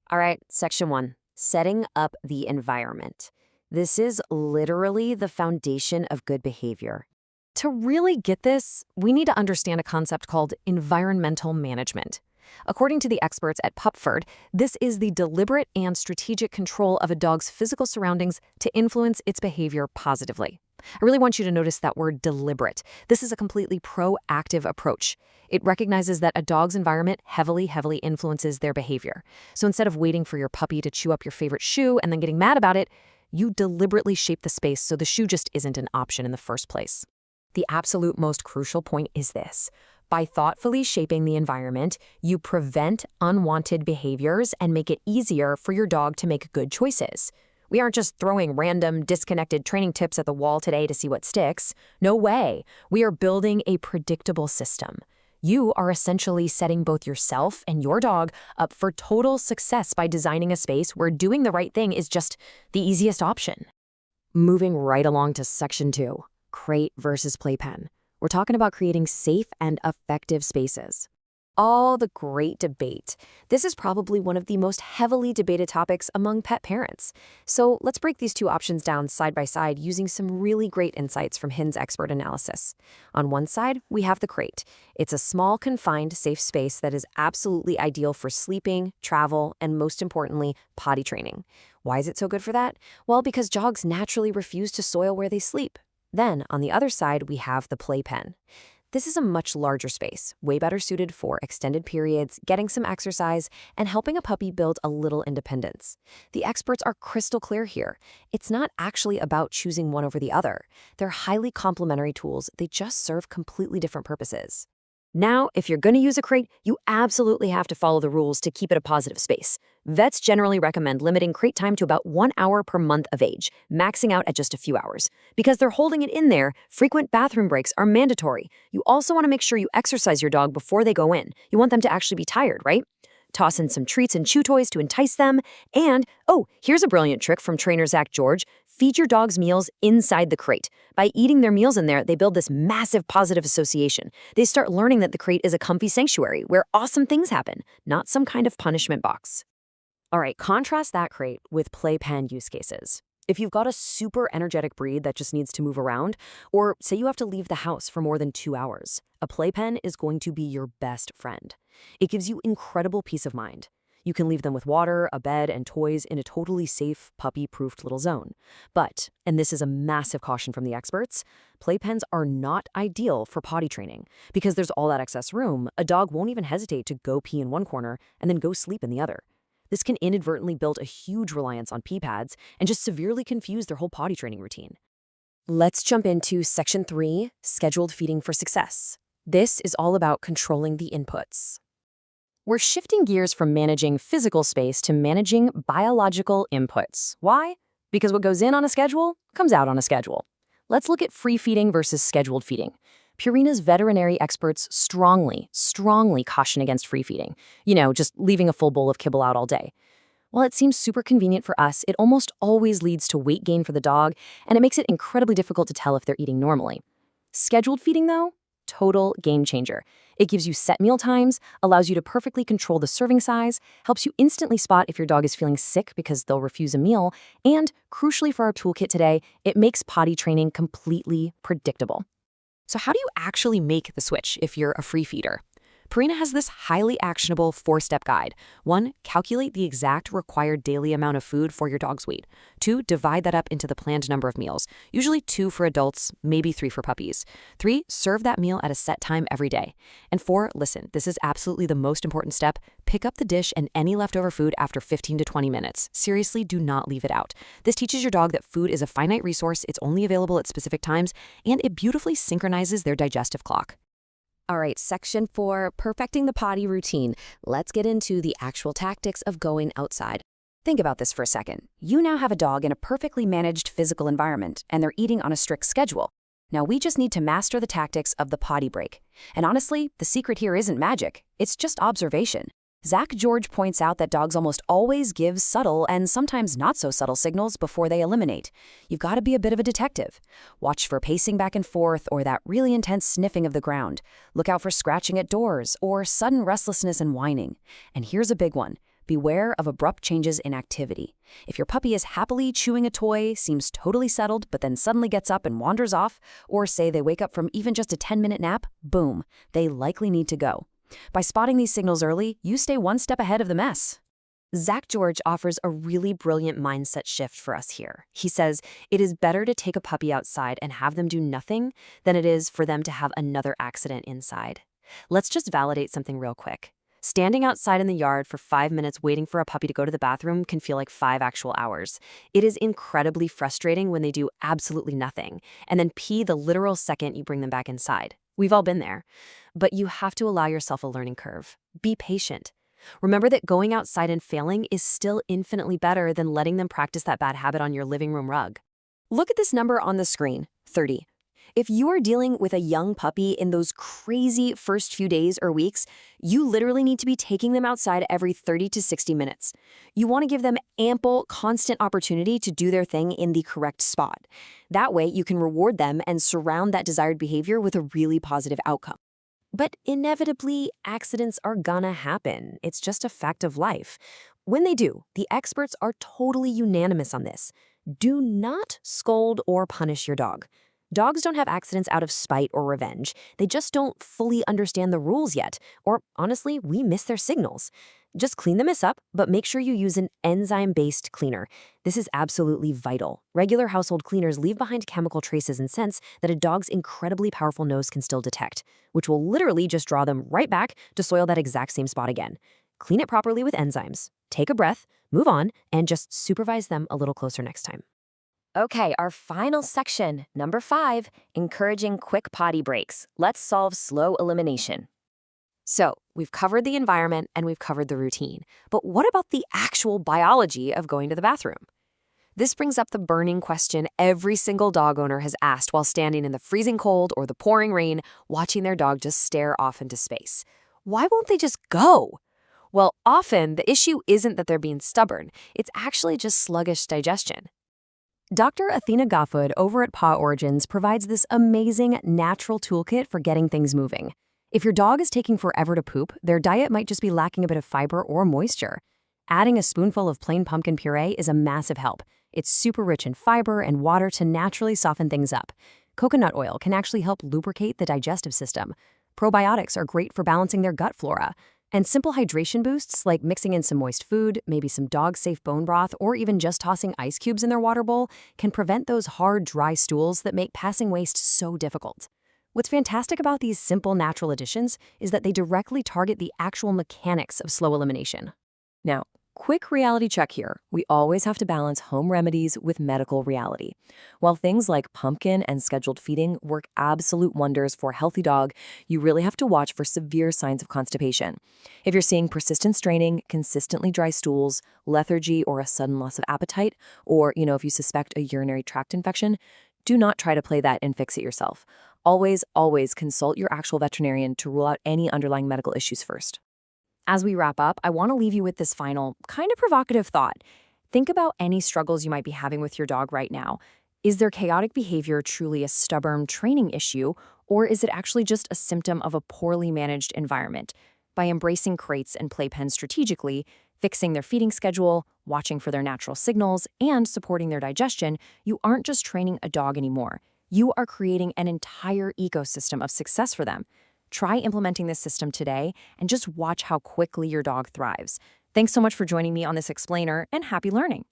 All right, section 1, setting up the environment. This is literally the foundation of good behavior. To really get this, we need to understand a concept called environmental management. According to the experts at Pupford, this is the deliberate and strategic control of a dog's physical surroundings to influence its behavior positively. I really want you to notice that word deliberate. This is a completely proactive approach. It recognizes that a dog's environment heavily influences their behavior. So instead of waiting for your puppy to chew up your favorite shoe and then getting mad about it, you deliberately shape the space so the shoe just isn't an option in the first place. The absolute most crucial point is this. By thoughtfully shaping the environment, you prevent unwanted behaviors and make it easier for your dog to make good choices. We aren't just throwing random, disconnected training tips at the wall today to see what sticks. No way. We are building a predictable system. You are essentially setting both yourself and your dog up for total success by designing a space where doing the right thing is just the easiest option. Moving right along to section 2, crate versus playpen. We're talking about creating safe and effective spaces. All the great debate. This is probably one of the most heavily debated topics among pet parents. So let's break these two options down side by side using some really great insights from Hin's expert analysis. On one side, we have the crate. It's a small, confined, safe space that is absolutely ideal for sleeping, travel, and most importantly, potty training. Why is it so good for that? Well, because dogs naturally refuse to soil where they sleep. Then, on the other side, we have the playpen. This is a much larger space, way better suited for extended periods, getting some exercise, and helping a puppy build a little independence. The experts are crystal clear here. It's not actually about choosing one over the other. They're highly complementary tools. They just serve completely different purposes. Now, if you're going to use a crate, you absolutely have to follow the rules to keep it a positive space. Vets generally recommend limiting crate time to about 1 hour per month of age, maxing out at just a few hours. Because they're holding it in there, frequent bathroom breaks are mandatory. You also want to make sure you exercise your dog before they go in. You want them to actually be tired, right? Toss in some treats and chew toys to entice them. And, oh, here's a brilliant trick from trainer Zach George. Feed your dog's meals inside the crate. By eating their meals in there, they build this massive positive association. They start learning that the crate is a comfy sanctuary where awesome things happen, not some kind of punishment box. All right, contrast that crate with playpen use cases. If you've got a super energetic breed that just needs to move around, or say you have to leave the house for more than 2 hours, a playpen is going to be your best friend. It gives you incredible peace of mind. You can leave them with water, a bed, and toys in a totally safe, puppy-proofed little zone. But, and this is a massive caution from the experts, playpens are not ideal for potty training. Because there's all that excess room, a dog won't even hesitate to go pee in one corner and then go sleep in the other. This can inadvertently build a huge reliance on pee pads and just severely confuse their whole potty training routine. Let's jump into section 3, scheduled feeding for success. This is all about controlling the inputs. We're shifting gears from managing physical space to managing biological inputs. Why? Because what goes in on a schedule comes out on a schedule. Let's look at free feeding versus scheduled feeding. Purina's veterinary experts strongly caution against free feeding. Just leaving a full bowl of kibble out all day. While it seems super convenient for us, it almost always leads to weight gain for the dog, and it makes it incredibly difficult to tell if they're eating normally. Scheduled feeding, though? Total game changer. It gives you set meal times, allows you to perfectly control the serving size, helps you instantly spot if your dog is feeling sick because they'll refuse a meal, and, crucially for our toolkit today, it makes potty training completely predictable. So how do you actually make the switch if you're a free feeder? Purina has this highly actionable 4-step guide. 1, calculate the exact required daily amount of food for your dog's weight. 2, divide that up into the planned number of meals, usually 2 for adults, maybe 3 for puppies. 3, serve that meal at a set time every day. And 4, listen, this is absolutely the most important step. Pick up the dish and any leftover food after 15 to 20 minutes. Seriously, do not leave it out. This teaches your dog that food is a finite resource, it's only available at specific times, and it beautifully synchronizes their digestive clock. All right, section 4, perfecting the potty routine. Let's get into the actual tactics of going outside. Think about this for a second. You now have a dog in a perfectly managed physical environment, and they're eating on a strict schedule. Now we just need to master the tactics of the potty break. And honestly, the secret here isn't magic. It's just observation. Zach George points out that dogs almost always give subtle and sometimes not so subtle signals before they eliminate. You've got to be a bit of a detective. Watch for pacing back and forth or that really intense sniffing of the ground. Look out for scratching at doors or sudden restlessness and whining. And here's a big one. Beware of abrupt changes in activity. If your puppy is happily chewing a toy, seems totally settled, but then suddenly gets up and wanders off, or say they wake up from even just a 10-minute nap, boom, they likely need to go. By spotting these signals early, you stay one step ahead of the mess. Zach George offers a really brilliant mindset shift for us here. He says it is better to take a puppy outside and have them do nothing than it is for them to have another accident inside. Let's just validate something real quick. Standing outside in the yard for 5 minutes waiting for a puppy to go to the bathroom can feel like 5 actual hours. It is incredibly frustrating when they do absolutely nothing, and then pee the literal second you bring them back inside. We've all been there. But you have to allow yourself a learning curve. Be patient. Remember that going outside and failing is still infinitely better than letting them practice that bad habit on your living room rug. Look at this number on the screen, 30. If you are dealing with a young puppy in those crazy first few days or weeks, you literally need to be taking them outside every 30 to 60 minutes. You want to give them ample, constant opportunity to do their thing in the correct spot. That way, you can reward them and surround that desired behavior with a really positive outcome. But inevitably, accidents are gonna happen. It's just a fact of life. When they do, the experts are totally unanimous on this. Do not scold or punish your dog. Dogs don't have accidents out of spite or revenge. They just don't fully understand the rules yet. Or honestly, we miss their signals. Just clean the mess up, but make sure you use an enzyme-based cleaner. This is absolutely vital. Regular household cleaners leave behind chemical traces and scents that a dog's incredibly powerful nose can still detect, which will literally just draw them right back to soil that exact same spot again. Clean it properly with enzymes. Take a breath, move on, and just supervise them a little closer next time. Okay, our final section, number 5, encouraging quick potty breaks. Let's solve slow elimination. So, we've covered the environment and we've covered the routine. But what about the actual biology of going to the bathroom? This brings up the burning question every single dog owner has asked while standing in the freezing cold or the pouring rain, watching their dog just stare off into space. Why won't they just go? Well, often the issue isn't that they're being stubborn. It's actually just sluggish digestion. Dr. Athena Goffood over at Paw Origins provides this amazing natural toolkit for getting things moving. If your dog is taking forever to poop, their diet might just be lacking a bit of fiber or moisture. Adding a spoonful of plain pumpkin puree is a massive help. It's super rich in fiber and water to naturally soften things up. Coconut oil can actually help lubricate the digestive system. Probiotics are great for balancing their gut flora. And simple hydration boosts like mixing in some moist food, maybe some dog-safe bone broth, or even just tossing ice cubes in their water bowl can prevent those hard, dry stools that make passing waste so difficult. What's fantastic about these simple natural additions is that they directly target the actual mechanics of slow elimination. Now, quick reality check here. We always have to balance home remedies with medical reality. While things like pumpkin and scheduled feeding work absolute wonders for a healthy dog, you really have to watch for severe signs of constipation. If you're seeing persistent straining, consistently dry stools, lethargy, or a sudden loss of appetite, or, if you suspect a urinary tract infection, do not try to play that and fix it yourself. Always, always consult your actual veterinarian to rule out any underlying medical issues first. As we wrap up, I want to leave you with this final, kind of provocative thought. Think about any struggles you might be having with your dog right now. Is their chaotic behavior truly a stubborn training issue, or is it actually just a symptom of a poorly managed environment? By embracing crates and playpens strategically, fixing their feeding schedule, watching for their natural signals, and supporting their digestion, you aren't just training a dog anymore. You are creating an entire ecosystem of success for them. Try implementing this system today and just watch how quickly your dog thrives. Thanks so much for joining me on this explainer, and happy learning.